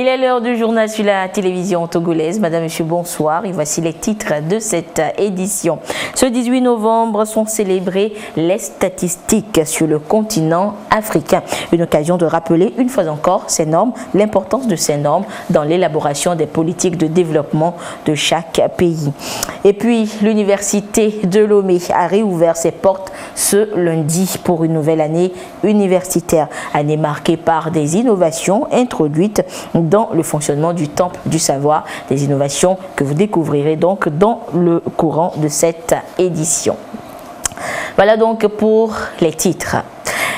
Il est l'heure du journal sur la télévision togolaise. Madame, Monsieur, bonsoir. Et voici les titres de cette édition. Ce 18 novembre sont célébrées les statistiques sur le continent africain. Une occasion de rappeler une fois encore ces normes, l'importance de ces normes dans l'élaboration des politiques de développement de chaque pays. Et puis, l'université de Lomé a réouvert ses portes ce lundi pour une nouvelle année universitaire. Année marquée par des innovations introduites dans le fonctionnement du temple du savoir, des innovations que vous découvrirez donc dans le courant de cette édition. Voilà donc pour les titres.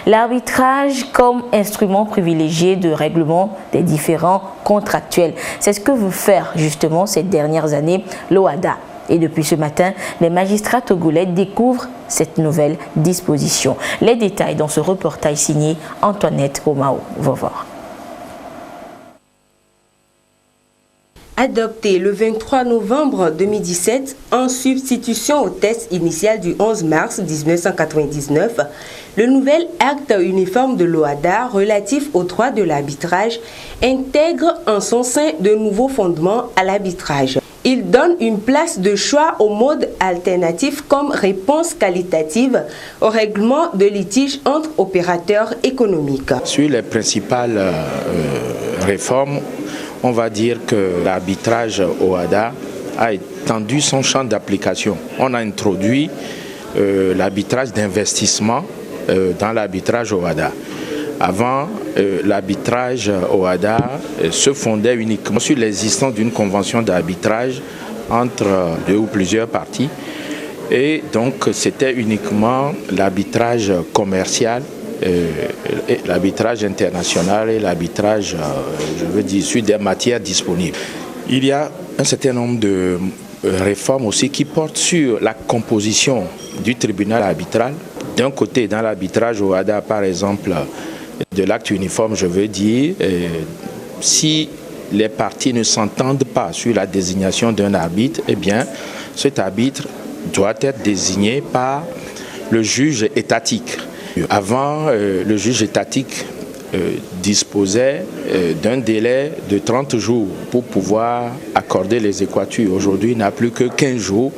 L'arbitrage comme instrument privilégié de règlement des différends contractuels. C'est ce que veut faire justement ces dernières années l'OHADA. Et depuis ce matin, les magistrats togolais découvrent cette nouvelle disposition. Les détails dans ce reportage signé Antoinette Omao. Va voir. Adopté le 23 novembre 2017 en substitution au test initial du 11 mars 1999, le nouvel acte uniforme de l'OHADA relatif aux droits de l'arbitrage intègre en son sein de nouveaux fondements à l'arbitrage. Il donne une place de choix aux modes alternatifs comme réponse qualitative au règlement de litiges entre opérateurs économiques. Sur les principales réformes, on va dire que l'arbitrage OHADA a étendu son champ d'application. On a introduit l'arbitrage d'investissement dans l'arbitrage OHADA. Avant, l'arbitrage OHADA se fondait uniquement sur l'existence d'une convention d'arbitrage entre deux ou plusieurs parties. Et donc, c'était uniquement l'arbitrage commercial, l'arbitrage international et l'arbitrage, sur des matières disponibles. Il y a un certain nombre de réformes aussi qui portent sur la composition du tribunal arbitral. D'un côté, dans l'arbitrage OHADA, par exemple, de l'acte uniforme, si les parties ne s'entendent pas sur la désignation d'un arbitre, eh bien, cet arbitre doit être désigné par le juge étatique. Avant, le juge étatique disposait d'un délai de 30 jours pour pouvoir accorder les équatures. Aujourd'hui, il n'a plus que 15 jours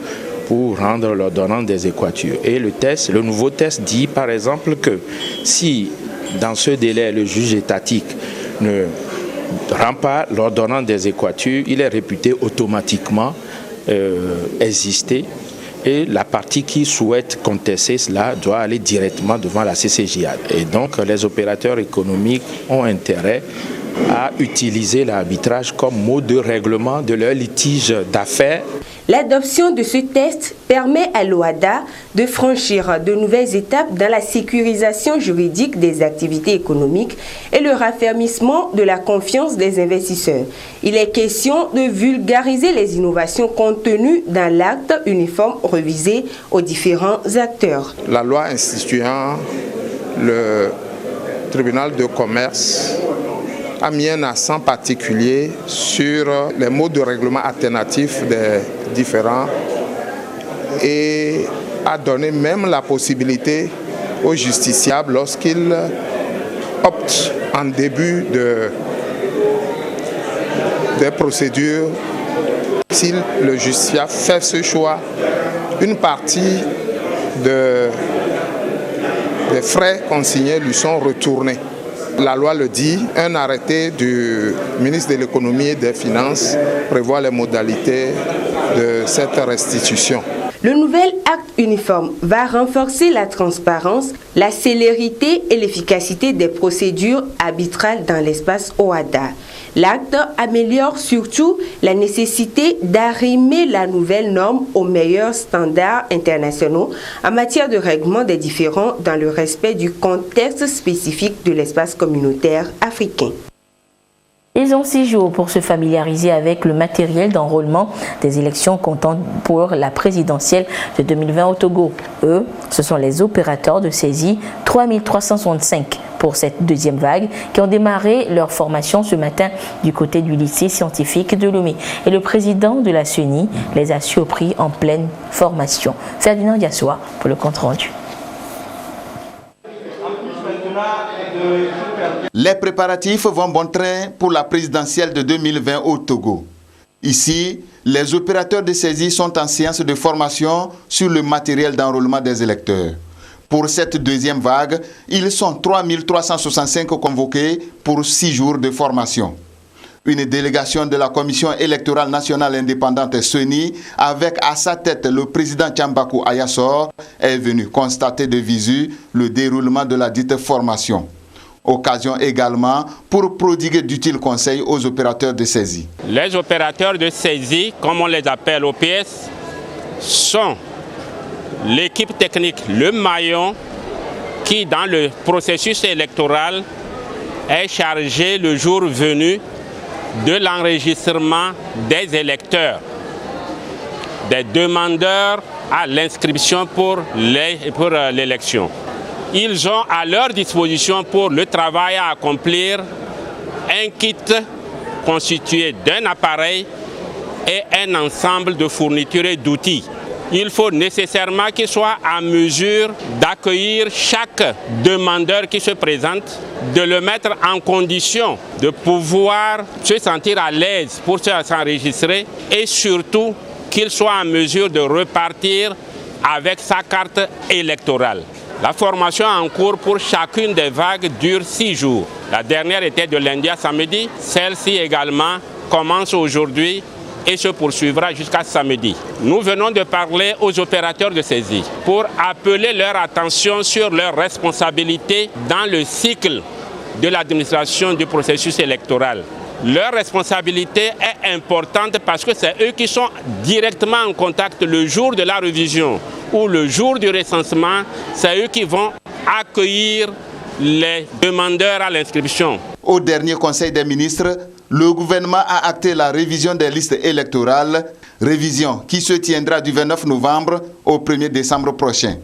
pour rendre l'ordonnance des équatures. Et le nouveau test dit par exemple que si dans ce délai le juge étatique ne rend pas l'ordonnance des équatures, il est réputé automatiquement exister. Et la partie qui souhaite contester cela doit aller directement devant la CCJA. Et donc, les opérateurs économiques ont intérêt à utiliser l'arbitrage comme mode de règlement de leur litige d'affaires. L'adoption de ce test permet à l'OHADA de franchir de nouvelles étapes dans la sécurisation juridique des activités économiques et le raffermissement de la confiance des investisseurs. Il est question de vulgariser les innovations contenues dans l'acte uniforme revisé aux différents acteurs. La loi instituant le tribunal de commerce a mis un accent particulier sur les modes de règlement alternatifs des différends et a donné même la possibilité aux justiciables, lorsqu'ils optent en début des procédures, si le justiciable fait ce choix, une partie des frais consignés lui sont retournés. La loi le dit, un arrêté du ministre de l'économie et des finances prévoit les modalités de cette restitution. Le nouvel acte uniforme va renforcer la transparence, la célérité et l'efficacité des procédures arbitrales dans l'espace OHADA. L'acte améliore surtout la nécessité d'arrimer la nouvelle norme aux meilleurs standards internationaux en matière de règlement des différends dans le respect du contexte spécifique de l'espace communautaire africain. Ils ont 6 jours pour se familiariser avec le matériel d'enrôlement des élections comptant pour la présidentielle de 2020 au Togo. Eux, ce sont les opérateurs de saisie 3365 pour cette deuxième vague qui ont démarré leur formation ce matin du côté du lycée scientifique de Lomé. Et le président de la CENI les a surpris en pleine formation. Ferdinand Yassoua pour le compte rendu. Les préparatifs vont bon train pour la présidentielle de 2020 au Togo. Ici, les opérateurs de saisie sont en séance de formation sur le matériel d'enrôlement des électeurs. Pour cette deuxième vague, ils sont 3365 convoqués pour 6 jours de formation. Une délégation de la Commission électorale nationale indépendante CENI, avec à sa tête le président Tchambakou Ayassor, est venue constater de visu le déroulement de la dite formation. Occasion également pour prodiguer d'utiles conseils aux opérateurs de saisie. Les opérateurs de saisie, comme on les appelle OPS, sont l'équipe technique, le maillon qui, dans le processus électoral, est chargé le jour venu de l'enregistrement des électeurs, des demandeurs à l'inscription pour l'élection. Ils ont à leur disposition pour le travail à accomplir un kit constitué d'un appareil et un ensemble de fournitures et d'outils. Il faut nécessairement qu'ils soient en mesure d'accueillir chaque demandeur qui se présente, de le mettre en condition de pouvoir se sentir à l'aise pour s'enregistrer et surtout qu'il soit en mesure de repartir avec sa carte électorale. La formation en cours pour chacune des vagues dure 6 jours. La dernière était de lundi à samedi. Celle-ci également commence aujourd'hui et se poursuivra jusqu'à samedi. Nous venons de parler aux opérateurs de saisie pour appeler leur attention sur leurs responsabilités dans le cycle de l'administration du processus électoral. Leur responsabilité est importante parce que c'est eux qui sont directement en contact le jour de la révision ou le jour du recensement. C'est eux qui vont accueillir les demandeurs à l'inscription. Au dernier Conseil des ministres, le gouvernement a acté la révision des listes électorales, révision qui se tiendra du 29 novembre au 1er décembre prochain.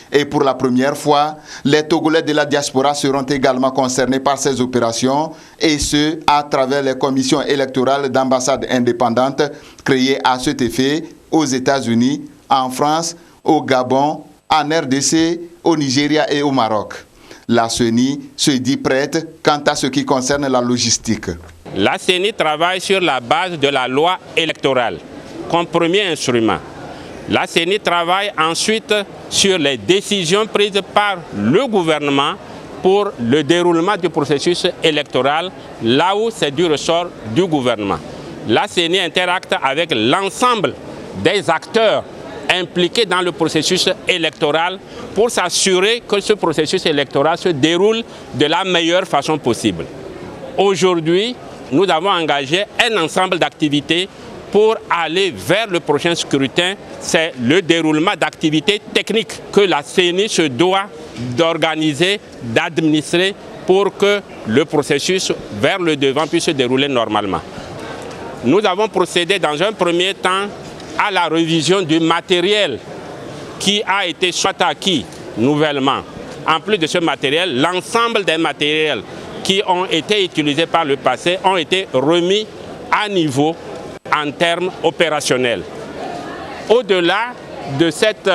Et pour la première fois, les Togolais de la diaspora seront également concernés par ces opérations, et ce, à travers les commissions électorales d'ambassades indépendantes créées à cet effet aux États-Unis, en France, au Gabon, en RDC, au Nigeria et au Maroc. La CENI se dit prête quant à ce qui concerne la logistique. La CENI travaille sur la base de la loi électorale comme premier instrument. La CENI travaille ensuite sur les décisions prises par le gouvernement pour le déroulement du processus électoral, là où c'est du ressort du gouvernement. La CENI interacte avec l'ensemble des acteurs impliqués dans le processus électoral pour s'assurer que ce processus électoral se déroule de la meilleure façon possible. Aujourd'hui, nous avons engagé un ensemble d'activités pour aller vers le prochain scrutin. C'est le déroulement d'activités techniques que la CENI se doit d'organiser, d'administrer pour que le processus vers le devant puisse se dérouler normalement. Nous avons procédé dans un premier temps à la révision du matériel qui a été soit acquis nouvellement. En plus de ce matériel, l'ensemble des matériels qui ont été utilisés par le passé ont été remis à niveau en termes opérationnels. Au-delà de cette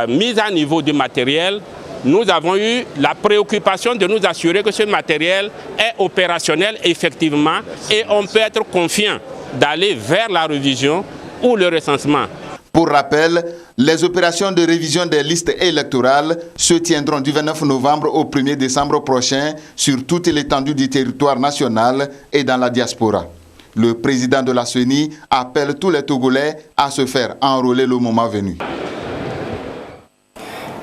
mise à niveau du matériel, nous avons eu la préoccupation de nous assurer que ce matériel est opérationnel effectivement et on peut être confiant d'aller vers la révision ou le recensement. Pour rappel, les opérations de révision des listes électorales se tiendront du 29 novembre au 1er décembre prochain sur toute l'étendue du territoire national et dans la diaspora. Le président de la CENI appelle tous les Togolais à se faire enrôler le moment venu.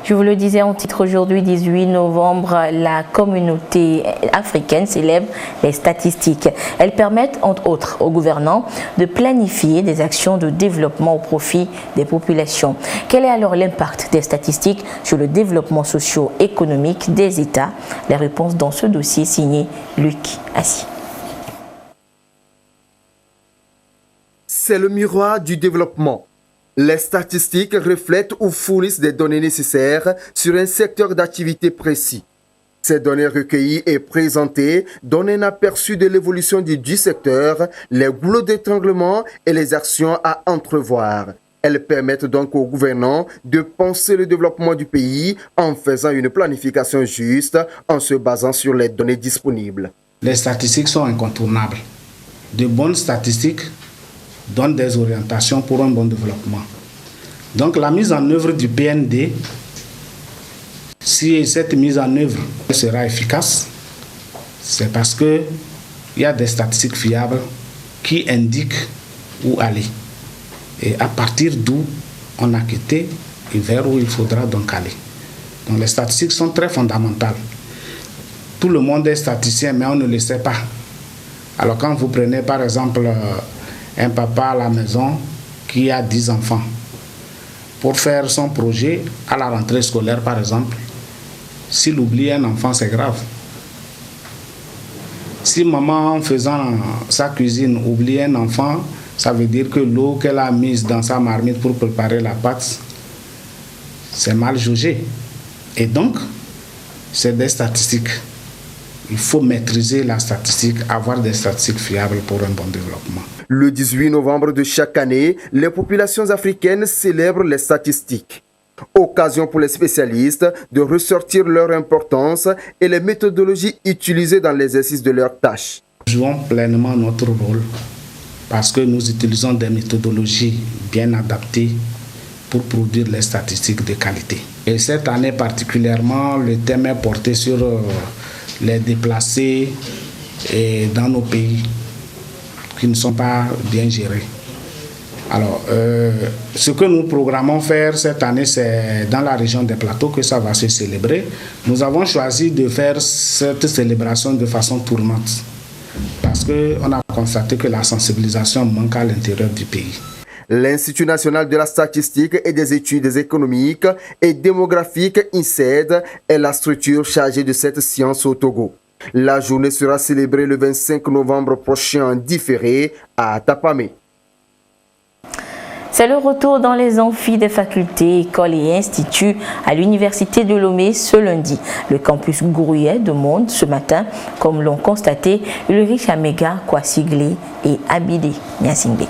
Je vous le disais en titre aujourd'hui, 18 novembre, la communauté africaine célèbre les statistiques. Elles permettent, entre autres, aux gouvernants de planifier des actions de développement au profit des populations. Quel est alors l'impact des statistiques sur le développement socio-économique des États? Les réponses dans ce dossier signé Luc Assis. C'est le miroir du développement. Les statistiques reflètent ou fournissent des données nécessaires sur un secteur d'activité précis. Ces données recueillies et présentées donnent un aperçu de l'évolution du secteur, les goulots d'étranglement et les actions à entrevoir. Elles permettent donc aux gouvernants de penser le développement du pays en faisant une planification juste, en se basant sur les données disponibles. Les statistiques sont incontournables. De bonnes statistiques donnent des orientations pour un bon développement. Donc la mise en œuvre du PND, si cette mise en œuvre sera efficace, c'est parce qu'il y a des statistiques fiables qui indiquent où aller. Et à partir d'où on a quitté et vers où il faudra donc aller. Donc les statistiques sont très fondamentales. Tout le monde est statisticien, mais on ne le sait pas. Alors quand vous prenez par exemple un papa à la maison qui a 10 enfants, pour faire son projet à la rentrée scolaire par exemple, s'il oublie un enfant, c'est grave. Si maman, en faisant sa cuisine, oublie un enfant, ça veut dire que l'eau qu'elle a mise dans sa marmite pour préparer la pâte, c'est mal jugé. Et donc, c'est des statistiques. Il faut maîtriser la statistique, avoir des statistiques fiables pour un bon développement. Le 18 novembre de chaque année, les populations africaines célèbrent les statistiques. Occasion pour les spécialistes de ressortir leur importance et les méthodologies utilisées dans l'exercice de leurs tâches. Nous jouons pleinement notre rôle parce que nous utilisons des méthodologies bien adaptées pour produire les statistiques de qualité. Et cette année particulièrement, le thème est porté sur les déplacés dans nos pays qui ne sont pas bien gérés. Alors, ce que nous programmons faire cette année, c'est dans la région des Plateaux que ça va se célébrer. Nous avons choisi de faire cette célébration de façon tournante parce qu'on a constaté que la sensibilisation manque à l'intérieur du pays. L'Institut national de la statistique et des études économiques et démographiques, INSED, est la structure chargée de cette science au Togo. La journée sera célébrée le 25 novembre prochain en différé à Tapamé. C'est le retour dans les amphis des facultés, écoles et instituts à l'Université de Lomé ce lundi. Le campus grouillait de monde ce matin, comme l'ont constaté Ulrich Amega, Kwasigli et Abidi Niasingbe.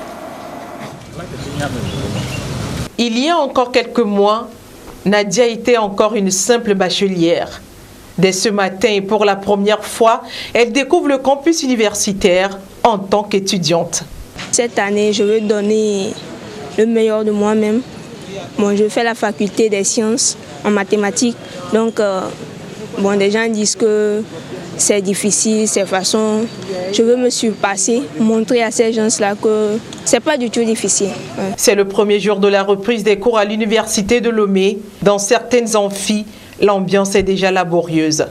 Il y a encore quelques mois, Nadia était encore une simple bachelière. Dès ce matin et pour la première fois, elle découvre le campus universitaire en tant qu'étudiante. Cette année, je veux donner le meilleur de moi-même. Je fais la faculté des sciences en mathématiques. Donc, des gens disent que c'est difficile, c'est façon. Je veux me surpasser, montrer à ces gens-là que c'est pas du tout difficile. Ouais. C'est le premier jour de la reprise des cours à l'université de Lomé. Dans certaines amphis, l'ambiance est déjà laborieuse.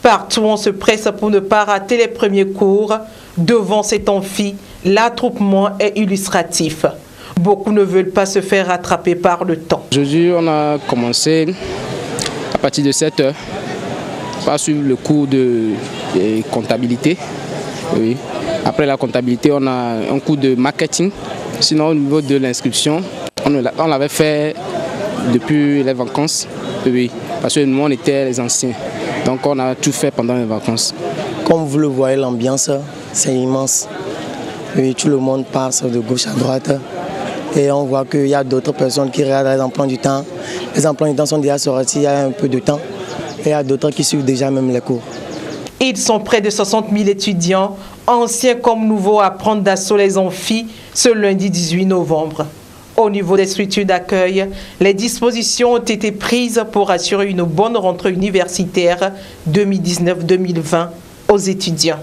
Partout, on se presse pour ne pas rater les premiers cours. Devant cet amphi, l'attroupement est illustratif. Beaucoup ne veulent pas se faire rattraper par le temps. Aujourd'hui, on a commencé à partir de 7 heures par suivre le cours de comptabilité. Oui. Après la comptabilité, on a un cours de marketing. Sinon, au niveau de l'inscription, on l'avait fait depuis les vacances. Oui. Parce que nous, on était les anciens. Donc, on a tout fait pendant les vacances. Comme vous le voyez, l'ambiance, c'est immense. Oui, tout le monde passe de gauche à droite. Et on voit qu'il y a d'autres personnes qui regardent les emplois du temps. Les emplois du temps sont déjà sortis il y a un peu de temps. Et il y a d'autres qui suivent déjà même les cours. Ils sont près de 60 000 étudiants, anciens comme nouveaux, à prendre d'assaut les amphis ce lundi 18 novembre. Au niveau des structures d'accueil, les dispositions ont été prises pour assurer une bonne rentrée universitaire 2019-2020 aux étudiants.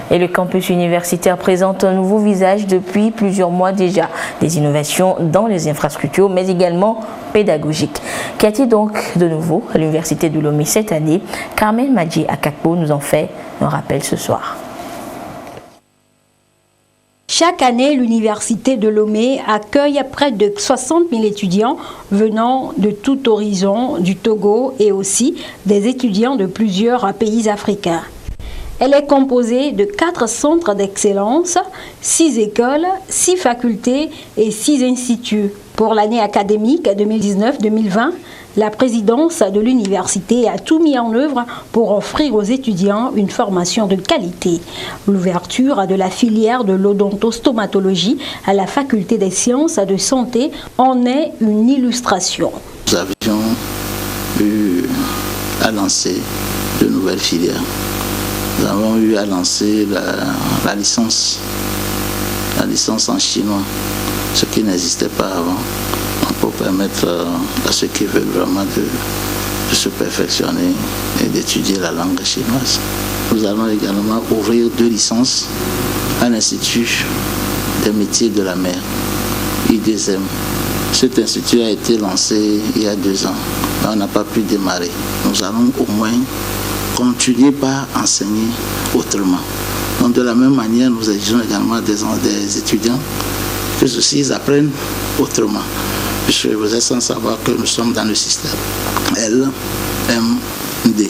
Et le campus universitaire présente un nouveau visage depuis plusieurs mois déjà. Des innovations dans les infrastructures, mais également pédagogiques. Qu'y a-t-il donc de nouveau à l'université de Lomé cette année? Carmen Madji Akakpo nous en fait un rappel ce soir. Chaque année, l'université de Lomé accueille près de 60 000 étudiants venant de tout horizon du Togo et aussi des étudiants de plusieurs pays africains. Elle est composée de 4 centres d'excellence, 6 écoles, 6 facultés et 6 instituts. Pour l'année académique 2019-2020, la présidence de l'université a tout mis en œuvre pour offrir aux étudiants une formation de qualité. L'ouverture de la filière de l'odontostomatologie à la faculté des sciences de santé en est une illustration. Nous avions eu à lancer de nouvelles filières. Nous avons eu à lancer la licence en chinois, ce qui n'existait pas avant, pour permettre à ceux qui veulent vraiment de se perfectionner et d'étudier la langue chinoise. Nous allons également ouvrir 2 licences à l'Institut des métiers de la mer, I2M. Cet institut a été lancé il y a 2 ans, mais on n'a pas pu démarrer. Nous allons au moins continuer par enseigner autrement. Donc de la même manière, nous exigeons également des étudiants que ceux-ci ils apprennent autrement. Puisque vous êtes sans savoir que nous sommes dans le système LMD.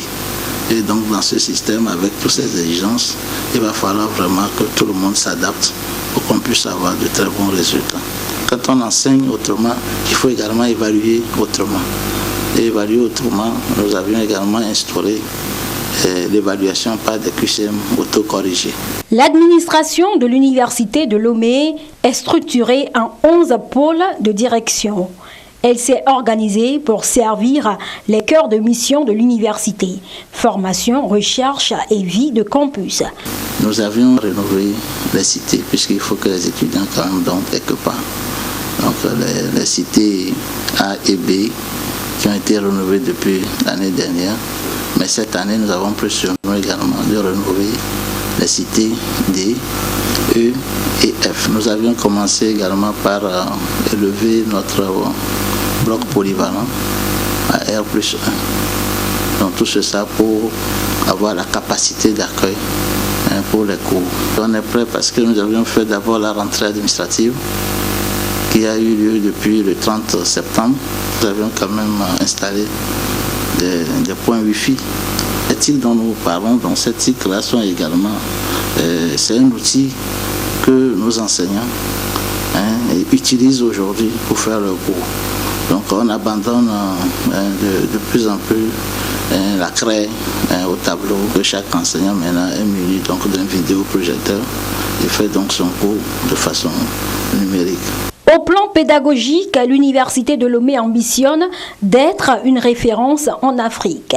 Et donc dans ce système, avec toutes ces exigences, il va falloir vraiment que tout le monde s'adapte pour qu'on puisse avoir de très bons résultats. Quand on enseigne autrement, il faut également évaluer autrement. Et évaluer autrement, nous avions également instauré l'évaluation par des QCM autocorrigés. L'administration de l'université de Lomé est structurée en 11 pôles de direction. Elle s'est organisée pour servir les cœurs de mission de l'université, formation, recherche et vie de campus. Nous avions rénové les cités, puisqu'il faut que les étudiants quand même dorment quelque part. Donc les cités A et B qui ont été rénovées depuis l'année dernière. Mais cette année, nous avons pris sur nous également de rénover les cités D, E et F. Nous avions commencé également par élever notre bloc polyvalent à R+1. Donc tout ça pour avoir la capacité d'accueil pour les cours. On est prêt parce que nous avions fait d'abord la rentrée administrative qui a eu lieu depuis le 30 septembre. Nous avions quand même installé des points Wi-Fi. Les TIC dont nous parlons, donc ces TIC-là sont également, c'est un outil que nos enseignants utilisent aujourd'hui pour faire leur cours. Donc on abandonne de plus en plus la craie au tableau, que chaque enseignant maintenant est muni donc d'un vidéoprojecteur et fait donc son cours de façon numérique. Au plan pédagogique, l'université de Lomé ambitionne d'être une référence en Afrique.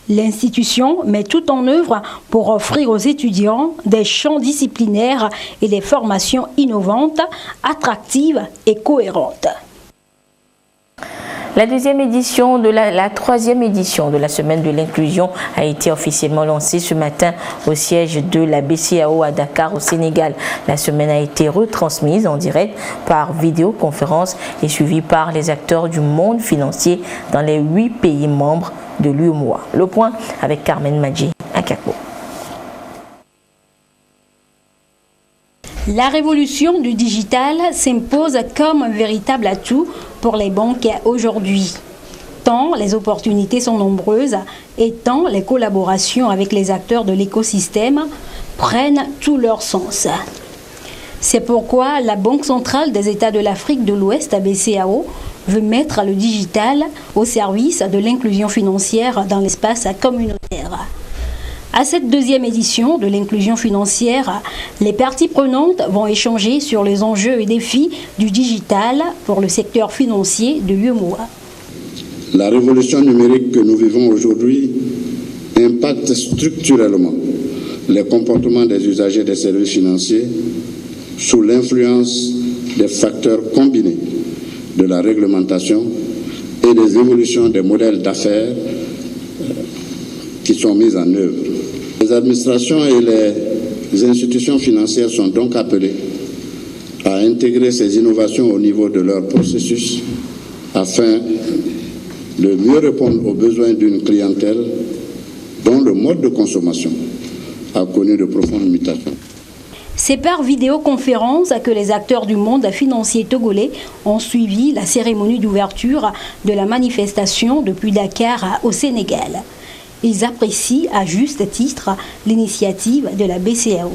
L'institution met tout en œuvre pour offrir aux étudiants des champs disciplinaires et des formations innovantes, attractives et cohérentes. La troisième édition de la semaine de l'inclusion a été officiellement lancée ce matin au siège de la BCEAO à Dakar au Sénégal. La semaine a été retransmise en direct par vidéoconférence et suivie par les acteurs du monde financier dans les 8 pays membres de l'UEMOA. Le point avec Carmen Madji à Kako. La révolution du digital s'impose comme un véritable atout pour les banques aujourd'hui. Tant les opportunités sont nombreuses et tant les collaborations avec les acteurs de l'écosystème prennent tout leur sens. C'est pourquoi la Banque centrale des États de l'Afrique de l'Ouest, BCEAO, veut mettre le digital au service de l'inclusion financière dans l'espace communautaire. À cette deuxième édition de l'inclusion financière, les parties prenantes vont échanger sur les enjeux et défis du digital pour le secteur financier de l'UEMOA. La révolution numérique que nous vivons aujourd'hui impacte structurellement les comportements des usagers des services financiers sous l'influence des facteurs combinés de la réglementation et des évolutions des modèles d'affaires qui sont mis en œuvre. Les administrations et les institutions financières sont donc appelées à intégrer ces innovations au niveau de leur processus afin de mieux répondre aux besoins d'une clientèle dont le mode de consommation a connu de profondes mutations. C'est par vidéoconférence que les acteurs du monde financier togolais ont suivi la cérémonie d'ouverture de la manifestation depuis Dakar au Sénégal. Ils apprécient à juste titre l'initiative de la BCEAO.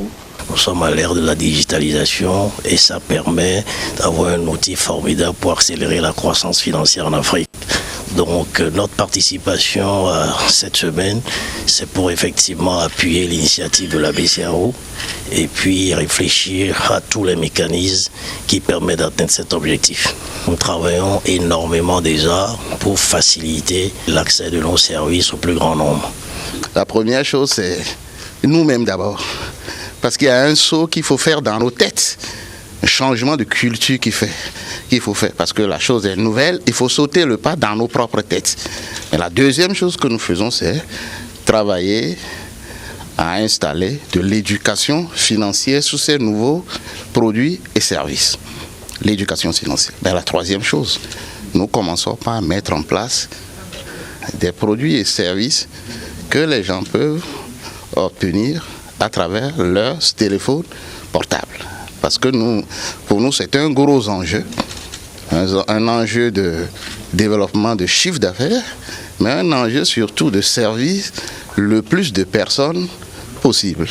Nous sommes à l'ère de la digitalisation et ça permet d'avoir un outil formidable pour accélérer la croissance financière en Afrique. Donc notre participation cette semaine, c'est pour effectivement appuyer l'initiative de la BCAO et puis réfléchir à tous les mécanismes qui permettent d'atteindre cet objectif. Nous travaillons énormément déjà pour faciliter l'accès de nos services au plus grand nombre. La première chose, c'est nous-mêmes d'abord. Parce qu'il y a un saut qu'il faut faire dans nos têtes. Un changement de culture qu'il faut faire. Parce que la chose est nouvelle, il faut sauter le pas dans nos propres têtes. Et la deuxième chose que nous faisons, c'est travailler à installer de l'éducation financière sur ces nouveaux produits et services. L'éducation financière. Mais la troisième chose, nous commençons par mettre en place des produits et services que les gens peuvent obtenir à travers leur téléphone portable. Parce que pour nous, c'est un gros enjeu, un enjeu de développement de chiffre d'affaires, mais un enjeu surtout de service le plus de personnes possible.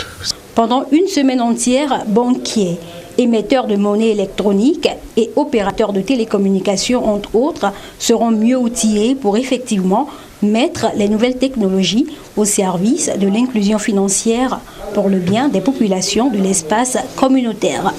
Pendant une semaine entière, banquiers, émetteurs de monnaie électronique et opérateurs de télécommunications, entre autres, seront mieux outillés pour effectivement mettre les nouvelles technologies au service de l'inclusion financière pour le bien des populations de l'espace communautaire.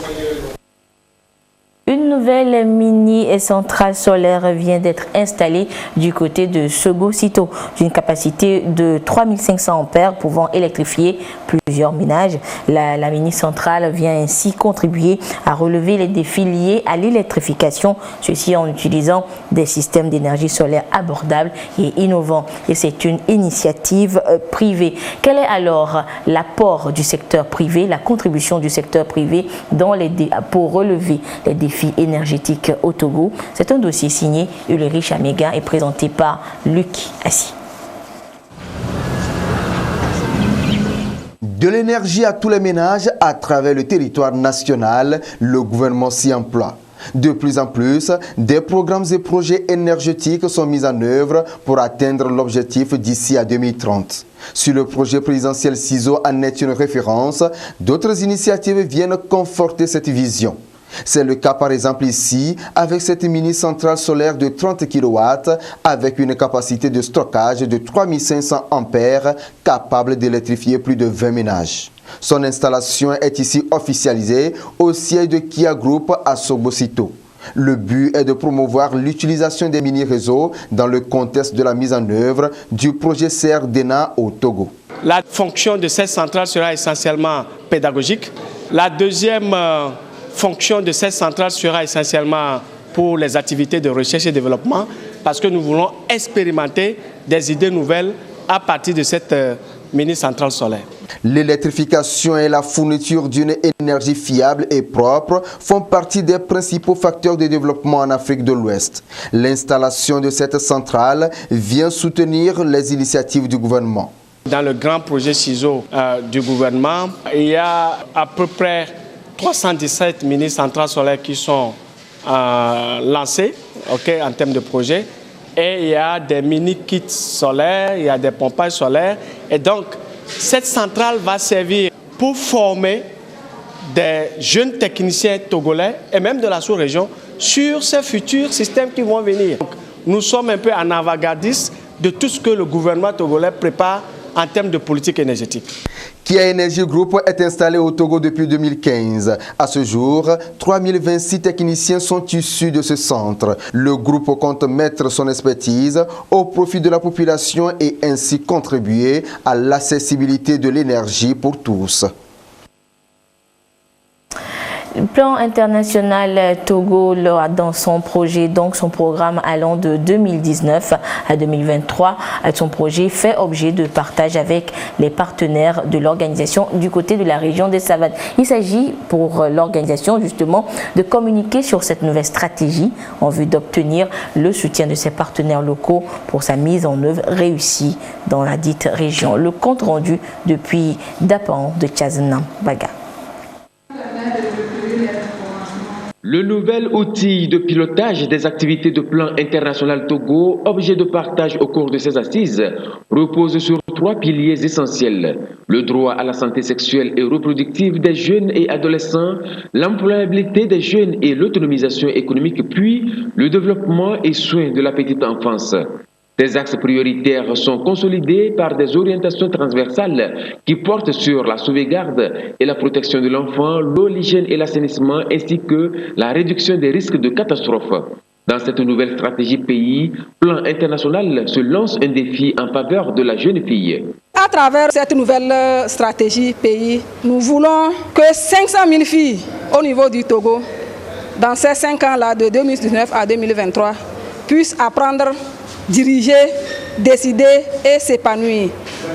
Une nouvelle mini-centrale solaire vient d'être installée du côté de Sogo-Sito, d'une capacité de 3500 ampères pouvant électrifier plusieurs ménages. La mini-centrale vient ainsi contribuer à relever les défis liés à l'électrification, ceci en utilisant des systèmes d'énergie solaire abordables et innovants. Et c'est une initiative privée. Quel est alors l'apport du secteur privé, la contribution du secteur privé pour relever les défis énergétique au Togo? C'est un dossier signé Ulrich Amega et présenté par Luc Assi. De l'énergie à tous les ménages à travers le territoire national, le gouvernement s'y emploie. De plus en plus, des programmes et projets énergétiques sont mis en œuvre pour atteindre l'objectif d'ici à 2030. Si le projet présidentiel CISO en est une référence, d'autres initiatives viennent conforter cette vision. C'est le cas par exemple ici avec cette mini-centrale solaire de 30 kW avec une capacité de stockage de 3500 ampères capable d'électrifier plus de 20 ménages. Son installation est ici officialisée au siège de Kia Group à Sogo-Sito. Le but est de promouvoir l'utilisation des mini-réseaux dans le contexte de la mise en œuvre du projet CRDENA au Togo. La fonction de cette centrale sera essentiellement pédagogique. La deuxième fonction de cette centrale sera essentiellement pour les activités de recherche et développement parce que nous voulons expérimenter des idées nouvelles à partir de cette mini-centrale solaire. L'électrification et la fourniture d'une énergie fiable et propre font partie des principaux facteurs de développement en Afrique de l'Ouest. L'installation de cette centrale vient soutenir les initiatives du gouvernement. Dans le grand projet CISO du gouvernement, il y a à peu près 317 mini-centrales solaires qui sont lancées en termes de projet. Et il y a des mini-kits solaires, il y a des pompages solaires. Et donc, cette centrale va servir pour former des jeunes techniciens togolais et même de la sous-région sur ces futurs systèmes qui vont venir. Donc, nous sommes un peu en avant-gardiste de tout ce que le gouvernement togolais prépare en termes de politique énergétique. Kia Energy Group est installé au Togo depuis 2015. À ce jour, 3026 techniciens sont issus de ce centre. Le groupe compte mettre son expertise au profit de la population et ainsi contribuer à l'accessibilité de l'énergie pour tous. Le plan international Togo dans son projet, donc son programme allant de 2019 à 2023, son projet fait objet de partage avec les partenaires de l'organisation du côté de la région des Savanes. Il s'agit pour l'organisation justement de communiquer sur cette nouvelle stratégie en vue d'obtenir le soutien de ses partenaires locaux pour sa mise en œuvre réussie dans la dite région. Le compte rendu depuis Dapan de Tchazena Baga. Le nouvel outil de pilotage des activités de plan international Togo, objet de partage au cours de ces assises, repose sur 3 piliers essentiels. Le droit à la santé sexuelle et reproductive des jeunes et adolescents, l'employabilité des jeunes et l'autonomisation économique, puis le développement et soins de la petite enfance. Ces axes prioritaires sont consolidés par des orientations transversales qui portent sur la sauvegarde et la protection de l'enfant, l'eau, l'hygiène et l'assainissement, ainsi que la réduction des risques de catastrophes. Dans cette nouvelle stratégie pays, Plan International se lance un défi en faveur de la jeune fille. À travers cette nouvelle stratégie pays, nous voulons que 500 000 filles au niveau du Togo, dans ces 5 ans-là, de 2019 à 2023, puissent apprendre, diriger, décider et s'épanouir.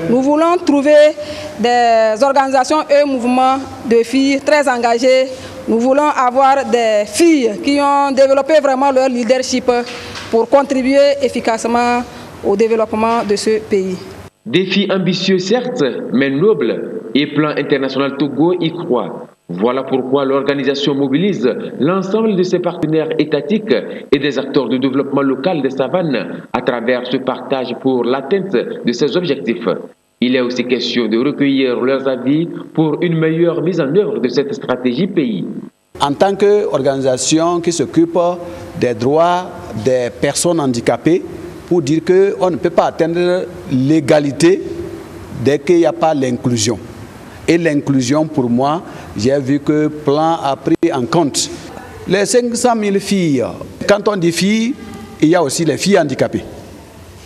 Nous voulons trouver des organisations et mouvements de filles très engagées. Nous voulons avoir des filles qui ont développé vraiment leur leadership pour contribuer efficacement au développement de ce pays. Défi ambitieux certes, mais noble, et Plan International Togo y croit. Voilà pourquoi l'organisation mobilise l'ensemble de ses partenaires étatiques et des acteurs de développement local des savanes à travers ce partage pour l'atteinte de ces objectifs. Il est aussi question de recueillir leurs avis pour une meilleure mise en œuvre de cette stratégie pays. En tant qu'organisation qui s'occupe des droits des personnes handicapées, pour dire qu'on ne peut pas atteindre l'égalité dès qu'il n'y a pas l'inclusion. Et l'inclusion, pour moi, j'ai vu que le plan a pris en compte les 500 000 filles. Quand on dit filles, il y a aussi les filles handicapées.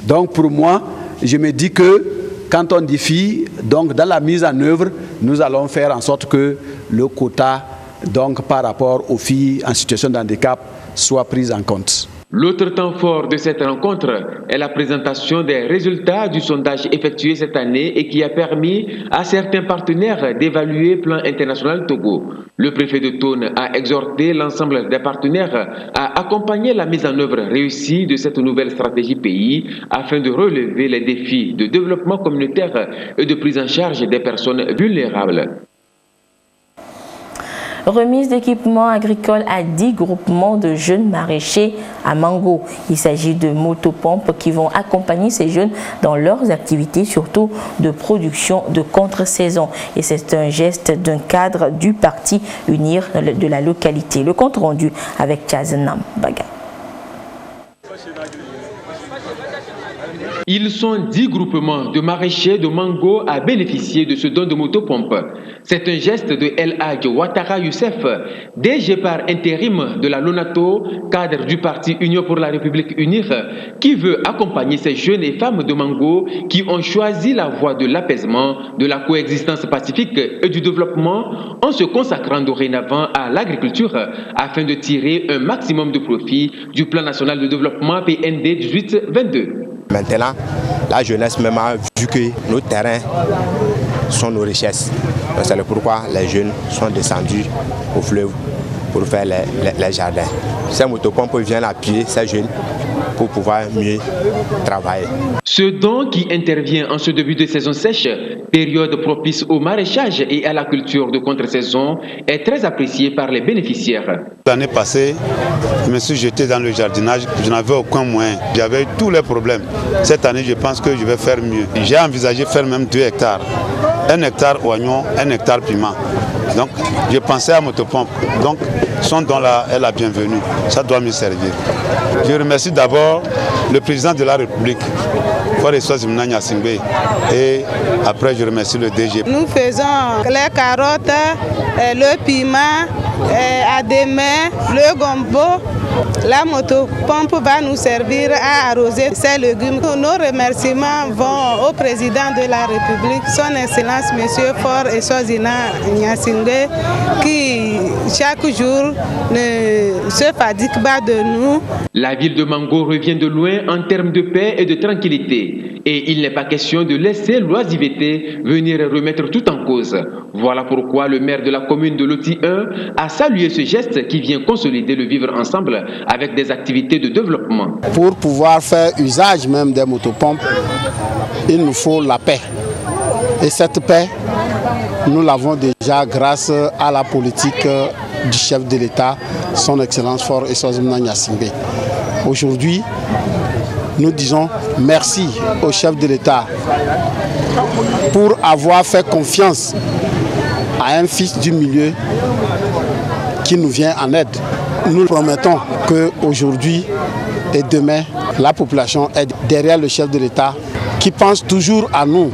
Donc pour moi, je me dis que quand on dit filles, donc dans la mise en œuvre, nous allons faire en sorte que le quota donc, par rapport aux filles en situation de handicap soit pris en compte. L'autre temps fort de cette rencontre est la présentation des résultats du sondage effectué cette année et qui a permis à certains partenaires d'évaluer Plan International Togo. Le préfet de Tone a exhorté l'ensemble des partenaires à accompagner la mise en œuvre réussie de cette nouvelle stratégie pays afin de relever les défis de développement communautaire et de prise en charge des personnes vulnérables. Remise d'équipements agricoles à 10 groupements de jeunes maraîchers à Mango. Il s'agit de motopompes qui vont accompagner ces jeunes dans leurs activités, surtout de production de contre-saison. Et c'est un geste d'un cadre du parti Unir de la localité. Le compte rendu avec Chazenam Baga. Ils sont 10 groupements de maraîchers de Mango à bénéficier de ce don de motopompes. C'est un geste de El Hadj Ouattara Youssef, DG par intérim de la Lonato, cadre du parti Union pour la République Unir, qui veut accompagner ces jeunes et femmes de Mango qui ont choisi la voie de l'apaisement, de la coexistence pacifique et du développement en se consacrant dorénavant à l'agriculture afin de tirer un maximum de profit du plan national de développement PND 18-22. Maintenant, la jeunesse même a vu que nos terrains sont nos richesses. C'est pourquoi les jeunes sont descendus au fleuve pour faire les jardins. Ces motopompes viennent appuyer ces jeunes pour pouvoir mieux travailler. Ce don qui intervient en ce début de saison sèche, période propice au maraîchage et à la culture de contre-saison, est très apprécié par les bénéficiaires. L'année passée, je me suis jeté dans le jardinage, je n'avais aucun moyen, j'avais tous les problèmes. Cette année, je pense que je vais faire mieux. J'ai envisagé faire même 2 hectares. 1 hectare oignon, 1 hectare piment. Donc, je pensais à motopompe. Donc, son don-là est la bienvenue. Ça doit me servir. Je remercie d'abord le président de la République, et après, je remercie le DG. Nous faisons les carottes, le piment, à demain, le gombo. La motopompe va nous servir à arroser ces légumes. Nos remerciements vont au président de la République, son Excellence M. Faure Eswazina Gnassingbé, qui chaque jour ne se fatigue pas de nous. La ville de Mango revient de loin en termes de paix et de tranquillité. Et il n'est pas question de laisser l'oisiveté venir remettre tout en cause. Voilà pourquoi le maire de la commune de Loti 1 a salué ce geste qui vient consolider le vivre ensemble avec des activités de développement. Pour pouvoir faire usage même des motopompes, il nous faut la paix. Et cette paix, nous l'avons déjà grâce à la politique du chef de l'État, son Excellence Faure Eswazimana Gnassingbé. Aujourd'hui, nous disons merci au chef de l'État pour avoir fait confiance à un fils du milieu qui nous vient en aide. Nous promettons qu'aujourd'hui et demain, la population est derrière le chef de l'État qui pense toujours à nous.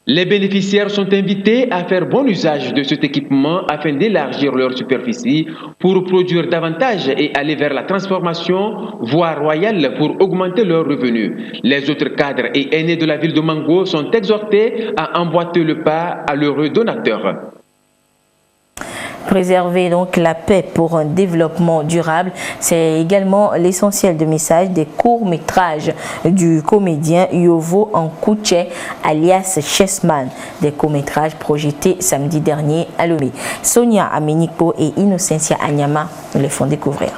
Les bénéficiaires sont invités à faire bon usage de cet équipement afin d'élargir leur superficie pour produire davantage et aller vers la transformation, voire royale, pour augmenter leurs revenus. Les autres cadres et aînés de la ville de Mango sont exhortés à emboîter le pas à l'heureux donateur. Préserver donc la paix pour un développement durable, c'est également l'essentiel de message des courts-métrages du comédien Yovo Ankouche alias Chessman, des courts-métrages projetés samedi dernier à Lomé. Sonia Amenikpo et Innocentia Anyama nous les font découvrir.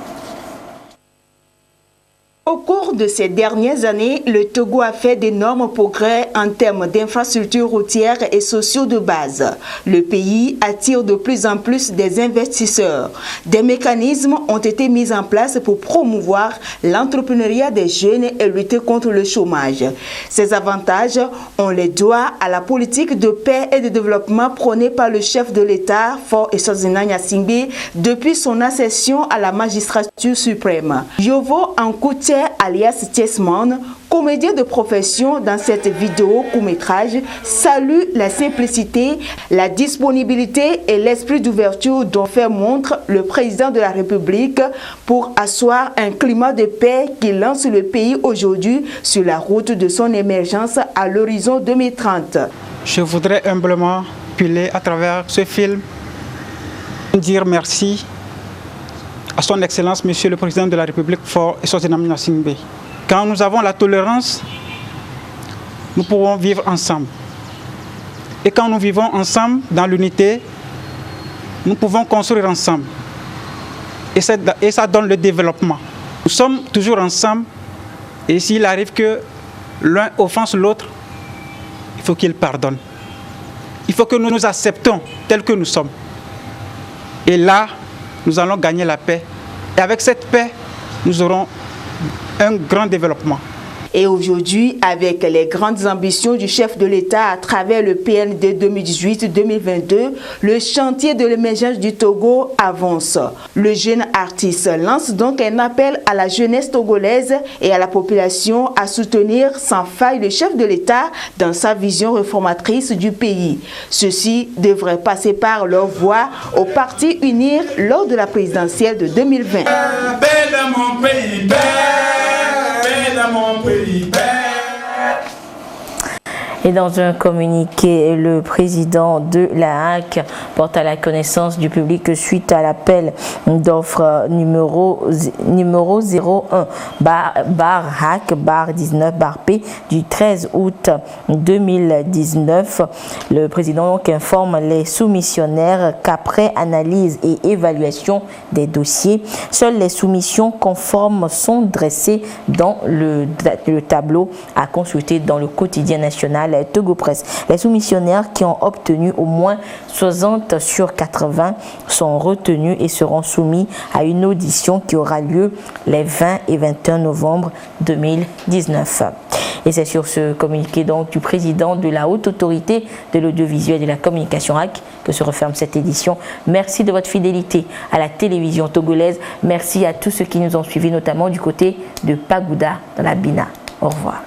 Au cours de ces dernières années, le Togo a fait d'énormes progrès en termes d'infrastructures routières et sociaux de base. Le pays attire de plus en plus des investisseurs. Des mécanismes ont été mis en place pour promouvoir l'entrepreneuriat des jeunes et lutter contre le chômage. Ces avantages, on les doit à la politique de paix et de développement prônée par le chef de l'État, Faure Eswazimana Gnassingbé, depuis son accession à la magistrature suprême. Yovo Ankouche alias Chessman, comédien de profession dans cette vidéo court-métrage, salue la simplicité, la disponibilité et l'esprit d'ouverture dont fait montre le président de la République pour asseoir un climat de paix qui lance le pays aujourd'hui sur la route de son émergence à l'horizon 2030. Je voudrais humblement appeler à travers ce film dire merci à son Excellence, Monsieur le Président de la République, Faure Eswazimana Gnassingbé. Quand nous avons la tolérance, nous pouvons vivre ensemble. Et quand nous vivons ensemble, dans l'unité, nous pouvons construire ensemble. Et ça donne le développement. Nous sommes toujours ensemble, et s'il arrive que l'un offense l'autre, il faut qu'il pardonne. Il faut que nous nous acceptons tels que nous sommes. Et là, nous allons gagner la paix. Et avec cette paix, nous aurons un grand développement. Et aujourd'hui, avec les grandes ambitions du chef de l'État à travers le PND 2018-2022, le chantier de l'émergence du Togo avance. Le jeune artiste lance donc un appel à la jeunesse togolaise et à la population à soutenir sans faille le chef de l'État dans sa vision réformatrice du pays. Ceux-ci devraient passer par leur voix au parti unir lors de la présidentielle de 2020. Et dans un communiqué, le président de la HAC porte à la connaissance du public suite à l'appel d'offre numéro 01/HAC/19/P du 13 août 2019. Le président donc informe les soumissionnaires qu'après analyse et évaluation des dossiers, seules les soumissions conformes sont dressées dans le tableau à consulter dans le quotidien national Togo Presse. Les soumissionnaires qui ont obtenu au moins 60 sur 80 sont retenus et seront soumis à une audition qui aura lieu les 20 et 21 novembre 2019. Et c'est sur ce communiqué donc du président de la Haute Autorité de l'Audiovisuel et de la Communication HAC que se referme cette édition. Merci de votre fidélité à la télévision togolaise. Merci à tous ceux qui nous ont suivis, notamment du côté de Pagoуда dans la Bina. Au revoir.